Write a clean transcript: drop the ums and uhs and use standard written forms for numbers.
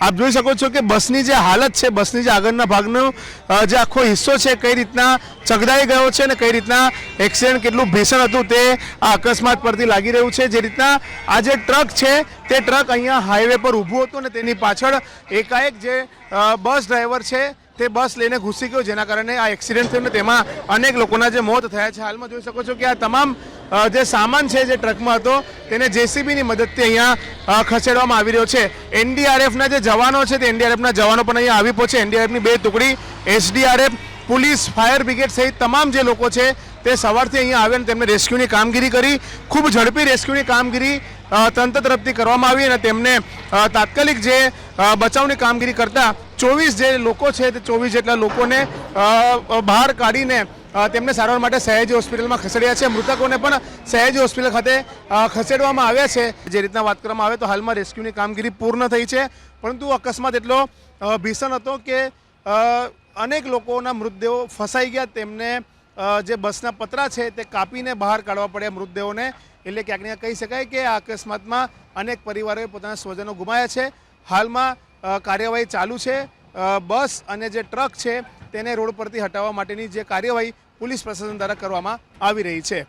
आप જોઈ શકો છો કે બસની જે હાલત છે, બસની જે આગળના ભાગનો જે આખો હિસ્સો છે કઈ રીતના ચગદાઈ ગયો છે અને કઈ રીતના એક્સિડન્ટ કેટલું ભીષણ હતું તે આ અકસ્માત પરથી લાગી રહ્યું છે। જે રીતના આ જે ટ્રક છે તે ટ્રક અહીંયા હાઈવે પર ઊભું હતું અને તેની પાછળ એકાએક જે બસ ડ્રાઈવર છે તે બસ લઈને ઘૂસી ગયો, જેના કારણે આ એક્સિડન્ટ થયો અને તેમાં અનેક લોકોના જે મોત થયા છે। હાલમાં જોઈ શકો છો કે આ તમામ જે સામાન છે જે ટ્રકમાં હતો તેને જેસીબીની મદદથી અહીંયા ખસેડવામાં આવી રહ્યો છે। એનડીઆરએફના જે જવાનો છે તે એનડીઆરએફના જવાનો પણ અહીંયા આવી પહોંચે। એનડીઆરએફની 2 ટુકડી, એસડીઆરએફ, પોલીસ, ફાયર બ્રિગેડ સહિત તમામ જે લોકો છે તે સવારથી અહીંયા આવ્યા અને તેમને રેસ્ક્યુની કામગીરી કરી। ખૂબ ઝડપી રેસ્ક્યુની કામગીરી તંત્ર તરફથી કરવામાં આવી અને તેમને તાત્કાલિક જે બચાવની કામગીરી કરતા 24 જે લોકો છે તે 24 જેટલા લોકોને બહાર કાઢીને તેમને સારવાર માટે સયાજી હોસ્પિટલમાં ખસેડ્યા છે। મૃતકોને પણ સયાજી હોસ્પિટલ ખાતે ખસેડવામાં આવ્યા છે। જે રીતના વાત કરવામાં આવે તો હાલમાં રેસ્ક્યુની કામગીરી પૂર્ણ થઈ છે, પરંતુ અકસ્માત એટલો ભીષણ હતો કે અનેક લોકોના મૃતદેહો ફસાઈ ગયા। તેમને જે બસના પતરા છે તે કાપીને બહાર કાઢવા પડ્યા મૃતદેહોને। એટલે ક્યાંક ને કહી શકાય કે આ અકસ્માતમાં અનેક પરિવારોએ પોતાના સ્વજનો ગુમાયા છે। હાલમાં કાર્યવાહી ચાલુ છે। બસ અને જે ટ્રક છે તેને રોડ પરથી હટાવવા માટેની જે કાર્યવાહી પોલીસ પ્રશાસન દ્વારા કરવામાં આવી રહી છે।